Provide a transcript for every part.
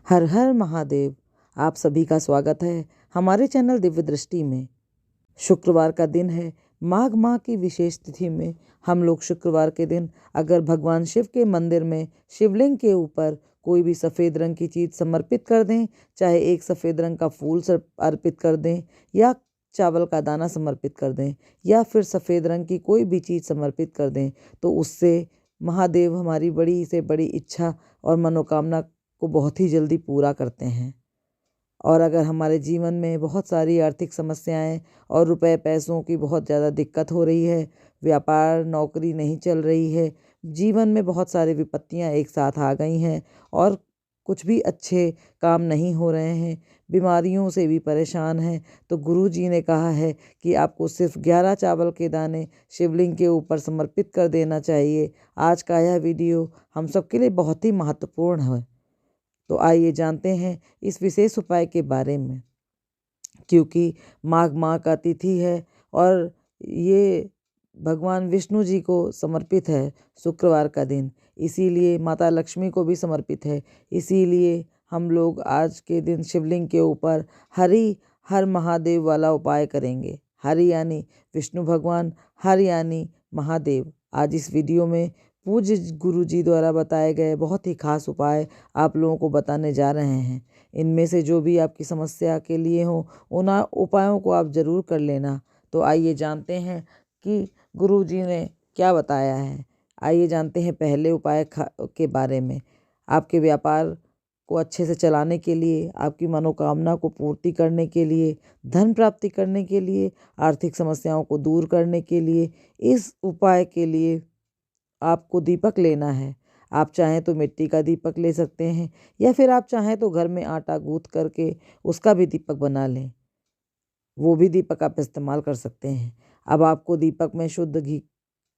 हर हर महादेव। आप सभी का स्वागत है हमारे चैनल दिव्य दृष्टि में। शुक्रवार का दिन है। माघ माह की विशेष तिथि में हम लोग शुक्रवार के दिन अगर भगवान शिव के मंदिर में शिवलिंग के ऊपर कोई भी सफ़ेद रंग की चीज़ समर्पित कर दें, चाहे एक सफ़ेद रंग का फूल अर्पित कर दें या चावल का दाना समर्पित कर दें या फिर सफ़ेद रंग की कोई भी चीज़ समर्पित कर दें, तो उससे महादेव हमारी बड़ी से बड़ी इच्छा और मनोकामना को बहुत ही जल्दी पूरा करते हैं। और अगर हमारे जीवन में बहुत सारी आर्थिक समस्याएं और रुपए पैसों की बहुत ज़्यादा दिक्कत हो रही है, व्यापार नौकरी नहीं चल रही है, जीवन में बहुत सारी विपत्तियां एक साथ आ गई हैं और कुछ भी अच्छे काम नहीं हो रहे हैं, बीमारियों से भी परेशान हैं, तो गुरु जी ने कहा है कि आपको सिर्फ 11 चावल के दाने शिवलिंग के ऊपर समर्पित कर देना चाहिए। आज का यह वीडियो हम सबके लिए बहुत ही महत्वपूर्ण है। तो आइए जानते हैं इस विशेष उपाय के बारे में। क्योंकि माघ माह का तिथि है और ये भगवान विष्णु जी को समर्पित है, शुक्रवार का दिन, इसीलिए माता लक्ष्मी को भी समर्पित है। इसीलिए हम लोग आज के दिन शिवलिंग के ऊपर हरि हर महादेव वाला उपाय करेंगे। हरि यानी विष्णु भगवान, हर यानी महादेव। आज इस वीडियो में पूज्य गुरु जी द्वारा बताए गए बहुत ही खास उपाय आप लोगों को बताने जा रहे हैं। इनमें से जो भी आपकी समस्या के लिए हो, उन उपायों को आप ज़रूर कर लेना। तो आइए जानते हैं कि गुरु जी ने क्या बताया है। आइए जानते हैं पहले उपाय के बारे में। आपके व्यापार को अच्छे से चलाने के लिए, आपकी मनोकामना को पूर्ति करने के लिए, धन प्राप्ति करने के लिए, आर्थिक समस्याओं को दूर करने के लिए, इस उपाय के लिए आपको दीपक लेना है। आप चाहें तो मिट्टी का दीपक ले सकते हैं या फिर आप चाहें तो घर में आटा गूंथ करके उसका भी दीपक बना लें, वो भी दीपक आप इस्तेमाल कर सकते हैं। अब आपको दीपक में शुद्ध घी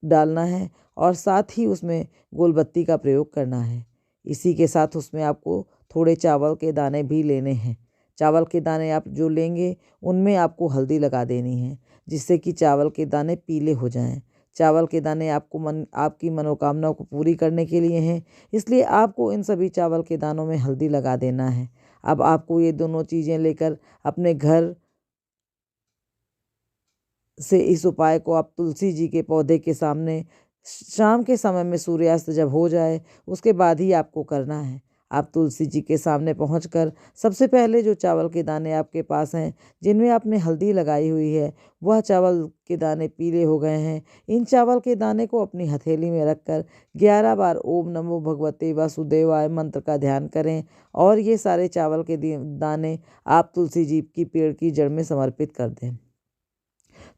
डालना है और साथ ही उसमें गोलबत्ती का प्रयोग करना है। इसी के साथ उसमें आपको थोड़े चावल के दाने भी लेने हैं। चावल के दाने आप जो लेंगे उनमें आपको हल्दी लगा देनी है, जिससे कि चावल के दाने पीले हो जाएं। चावल के दाने आपकी मनोकामना को पूरी करने के लिए हैं, इसलिए आपको इन सभी चावल के दानों में हल्दी लगा देना है। अब आपको ये दोनों चीज़ें लेकर अपने घर से इस उपाय को आप तुलसी जी के पौधे के सामने शाम के समय में सूर्यास्त जब हो जाए उसके बाद ही आपको करना है। आप तुलसी जी के सामने पहुंचकर सबसे पहले जो चावल के दाने आपके पास हैं, जिनमें आपने हल्दी लगाई हुई है, वह चावल के दाने पीले हो गए हैं, इन चावल के दाने को अपनी हथेली में रखकर 11 बार ओम नमो भगवते वासुदेवाय मंत्र का ध्यान करें और ये सारे चावल के दाने आप तुलसी जी की पेड़ की जड़ में समर्पित कर दें।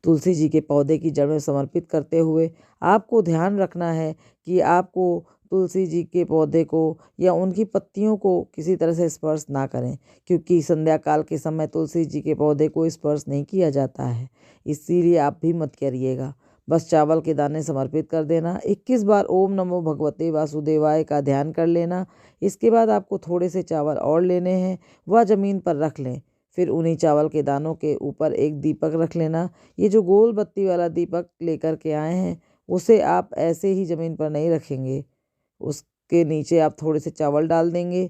तुलसी जी के पौधे की जड़ में समर्पित करते हुए आपको ध्यान रखना है कि आपको तुलसी जी के पौधे को या उनकी पत्तियों को किसी तरह से स्पर्श ना करें, क्योंकि संध्या काल के समय तुलसी जी के पौधे को स्पर्श नहीं किया जाता है, इसीलिए आप भी मत करिएगा। बस चावल के दाने समर्पित कर देना, 21 बार ओम नमो भगवते वासुदेवाय का ध्यान कर लेना। इसके बाद आपको थोड़े से चावल और लेने हैं, वह ज़मीन पर रख लें। फिर उन्हीं चावल के दानों के ऊपर एक दीपक रख लेना। ये जो गोल बत्ती वाला दीपक लेकर के आए हैं, उसे आप ऐसे ही ज़मीन पर नहीं रखेंगे, उसके नीचे आप थोड़े से चावल डाल देंगे।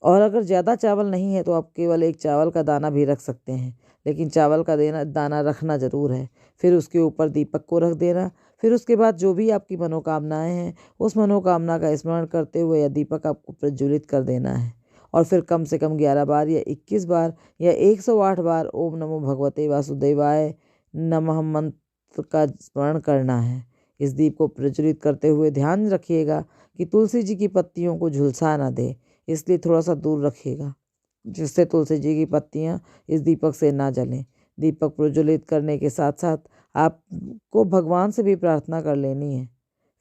और अगर ज़्यादा चावल नहीं है तो आप केवल एक चावल का दाना भी रख सकते हैं, लेकिन चावल का दाना रखना ज़रूर है। फिर उसके ऊपर दीपक को रख देना। फिर उसके बाद जो भी आपकी मनोकामनाएं हैं, उस मनोकामना का स्मरण करते हुए यह दीपक आपको प्रज्वलित कर देना है और फिर कम से कम 11 बार या 21 बार या 108 बार ओम नमो भगवते वासुदेवाय नमः मंत्र का स्मरण करना है। इस दीप को प्रज्वलित करते हुए ध्यान रखिएगा कि तुलसी जी की पत्तियों को झुलसा ना दे, इसलिए थोड़ा सा दूर रखिएगा, जिससे तुलसी जी की पत्तियाँ इस दीपक से ना जलें। दीपक प्रज्वलित करने के साथ साथ आपको भगवान से भी प्रार्थना कर लेनी है।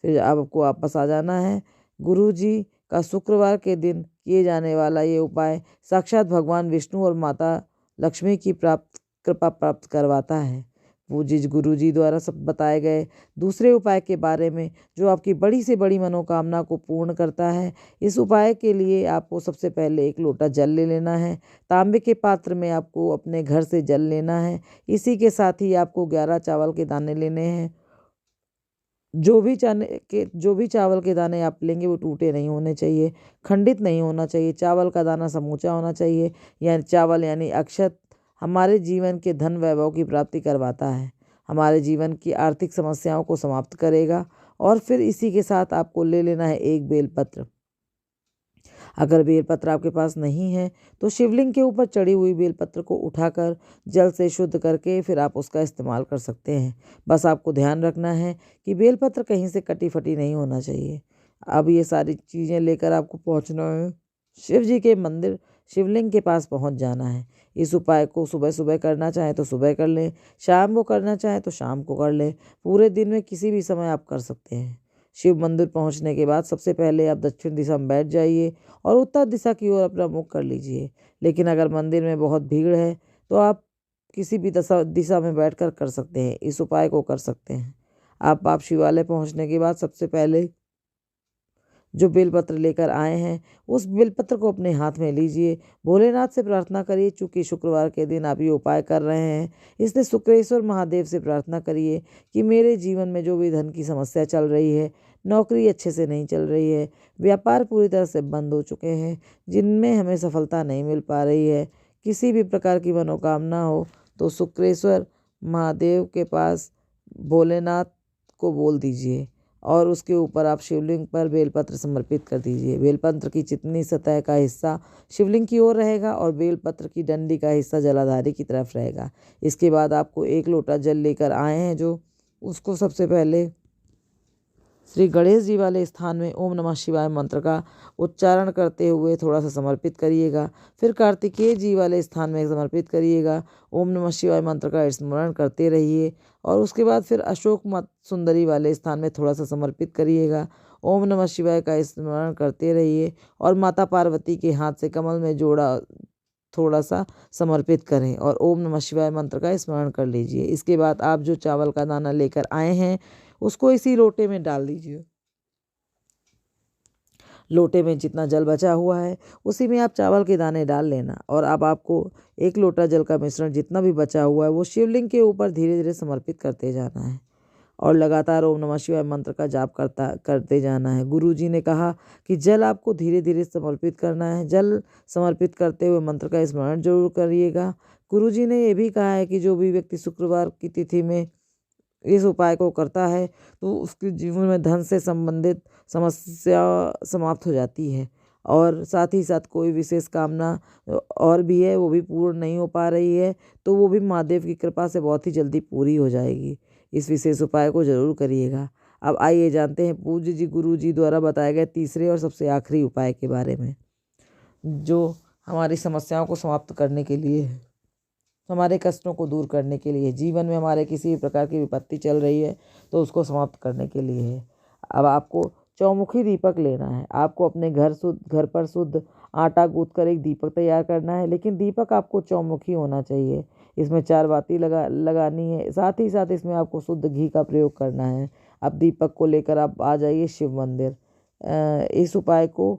फिर आपको वापस आ जाना है। गुरु जी का शुक्रवार के दिन किए जाने वाला ये उपाय साक्षात भगवान विष्णु और माता लक्ष्मी की कृपा प्राप्त करवाता है। पूज्य गुरु जी द्वारा सब बताए गए दूसरे उपाय के बारे में, जो आपकी बड़ी से बड़ी मनोकामना को पूर्ण करता है। इस उपाय के लिए आपको सबसे पहले एक लोटा जल ले लेना है। तांबे के पात्र में आपको अपने घर से जल लेना है। इसी के साथ ही आपको 11 चावल के दाने लेने हैं जो भी चावल के दाने आप लेंगे वो टूटे नहीं होने चाहिए, खंडित नहीं होना चाहिए। चावल का दाना समूचा होना चाहिए। चावल यानी अक्षत हमारे जीवन के धन वैभव की प्राप्ति करवाता है, हमारे जीवन की आर्थिक समस्याओं को समाप्त करेगा। और फिर इसी के साथ आपको ले लेना है एक बेलपत्र। अगर बेलपत्र आपके पास नहीं है तो शिवलिंग के ऊपर चढ़ी हुई बेलपत्र को उठाकर जल से शुद्ध करके फिर आप उसका इस्तेमाल कर सकते हैं। बस आपको ध्यान रखना है कि बेलपत्र कहीं से कटी फटी नहीं होना चाहिए। अब ये सारी चीज़ें लेकर आपको पहुंचना है शिव जी के मंदिर, शिवलिंग के पास पहुंच जाना है। इस उपाय को सुबह सुबह करना चाहें तो सुबह कर लें, शाम को करना चाहें तो शाम को कर लें, पूरे दिन में किसी भी समय आप कर सकते हैं। शिव मंदिर पहुंचने के बाद सबसे पहले आप दक्षिण दिशा में बैठ जाइए और उत्तर दिशा की ओर अपना मुख कर लीजिए। लेकिन अगर मंदिर में बहुत भीड़ है तो आप किसी भी दिशा में बैठकर कर सकते हैं, इस उपाय को कर सकते हैं। आप शिवालय पहुंचने के बाद सबसे पहले जो बेलपत्र लेकर आए हैं उस बेलपत्र को अपने हाथ में लीजिए। भोलेनाथ से प्रार्थना करिए, चूँकि शुक्रवार के दिन आप ये उपाय कर रहे हैं इसलिए शुक्रेश्वर महादेव से प्रार्थना करिए कि मेरे जीवन में जो भी धन की समस्या चल रही है, नौकरी अच्छे से नहीं चल रही है, व्यापार पूरी तरह से बंद हो चुके हैं, जिनमें हमें सफलता नहीं मिल पा रही है, किसी भी प्रकार की मनोकामना हो तो शुक्रेश्वर महादेव के पास भोलेनाथ को बोल दीजिए और उसके ऊपर आप शिवलिंग पर बेलपत्र समर्पित कर दीजिए। बेलपत्र की चितनी सतह का हिस्सा शिवलिंग की ओर रहेगा और बेलपत्र की डंडी का हिस्सा जलाधारी की तरफ रहेगा। इसके बाद आपको एक लोटा जल लेकर आए हैं जो उसको सबसे पहले श्री गणेश जी वाले स्थान में ओम नमः शिवाय मंत्र का उच्चारण करते हुए थोड़ा सा समर्पित करिएगा। फिर कार्तिकेय जी वाले स्थान में समर्पित करिएगा, ओम नमः शिवाय मंत्र का स्मरण करते रहिए। और उसके बाद फिर अशोक मत सुंदरी वाले स्थान में थोड़ा सा समर्पित करिएगा, ओम नमः शिवाय का स्मरण करते रहिए। और माता पार्वती के हाथ से कमल में जोड़ा थोड़ा सा समर्पित करें और ओम नमः शिवाय मंत्र का स्मरण कर लीजिए। इसके बाद आप जो चावल का दाना लेकर आए हैं उसको इसी लोटे में डाल दीजिए। लोटे में जितना जल बचा हुआ है उसी में आप चावल के दाने डाल लेना। और अब आपको एक लोटा जल का मिश्रण जितना भी बचा हुआ है वो शिवलिंग के ऊपर धीरे धीरे समर्पित करते जाना है और लगातार ओम नमः शिवाय मंत्र का जाप करते जाना है। गुरु जी ने कहा कि जल आपको धीरे धीरे समर्पित करना है। जल समर्पित करते हुए मंत्र का स्मरण जरूर करिएगा। गुरु जी ने ये भी कहा है कि जो भी व्यक्ति शुक्रवार की तिथि में इस उपाय को करता है तो उसके जीवन में धन से संबंधित समस्या समाप्त हो जाती है और साथ ही साथ कोई विशेष कामना और भी है वो भी पूर्ण नहीं हो पा रही है तो वो भी महादेव की कृपा से बहुत ही जल्दी पूरी हो जाएगी। इस विशेष उपाय को जरूर करिएगा। अब आइए जानते हैं पूज्य जी गुरु जी द्वारा बताए गए तीसरे और सबसे आखिरी उपाय के बारे में, जो हमारी समस्याओं को समाप्त करने के लिए है, हमारे कष्टों को दूर करने के लिए, जीवन में हमारे किसी भी प्रकार की विपत्ति चल रही है तो उसको समाप्त करने के लिए है। अब आपको चौमुखी दीपक लेना है। आपको अपने घर पर शुद्ध आटा गूंथ कर एक दीपक तैयार करना है, लेकिन दीपक आपको चौमुखी होना चाहिए। इसमें 4 बाती लगानी है, साथ ही साथ इसमें आपको शुद्ध घी का प्रयोग करना है। अब दीपक को लेकर आप आ जाइए शिव मंदिर। इस उपाय को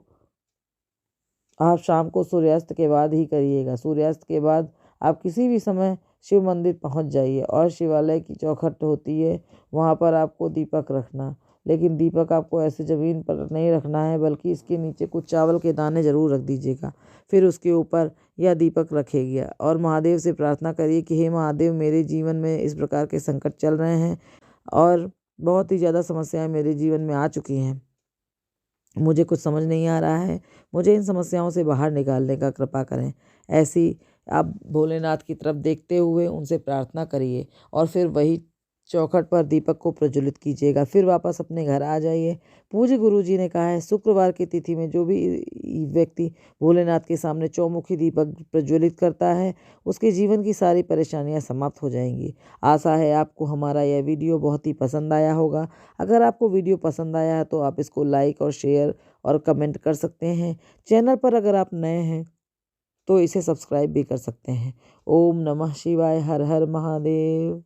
आप शाम को सूर्यास्त के बाद ही करिएगा। सूर्यास्त के बाद आप किसी भी समय शिव मंदिर पहुंच जाइए और शिवालय की चौखट होती है वहां पर आपको दीपक रखना, लेकिन दीपक आपको ऐसे ज़मीन पर नहीं रखना है बल्कि इसके नीचे कुछ चावल के दाने ज़रूर रख दीजिएगा। फिर उसके ऊपर यह दीपक रखिएगा और महादेव से प्रार्थना करिए कि हे महादेव, मेरे जीवन में इस प्रकार के संकट चल रहे हैं और बहुत ही ज़्यादा समस्याएं मेरे जीवन में आ चुकी हैं, मुझे कुछ समझ नहीं आ रहा है, मुझे इन समस्याओं से बाहर निकालने का कृपा करें। ऐसी आप भोलेनाथ की तरफ देखते हुए उनसे प्रार्थना करिए और फिर वही चौखट पर दीपक को प्रज्वलित कीजिएगा। फिर वापस अपने घर आ जाइए। पूज्य गुरु जी ने कहा है शुक्रवार की तिथि में जो भी व्यक्ति भोलेनाथ के सामने चौमुखी दीपक प्रज्वलित करता है उसके जीवन की सारी परेशानियां समाप्त हो जाएंगी। आशा है आपको हमारा यह वीडियो बहुत ही पसंद आया होगा। अगर आपको वीडियो पसंद आया है तो आप इसको लाइक और शेयर और कमेंट कर सकते हैं। चैनल पर अगर आप नए हैं तो इसे सब्सक्राइब भी कर सकते हैं। ओम नमः शिवाय। हर हर महादेव।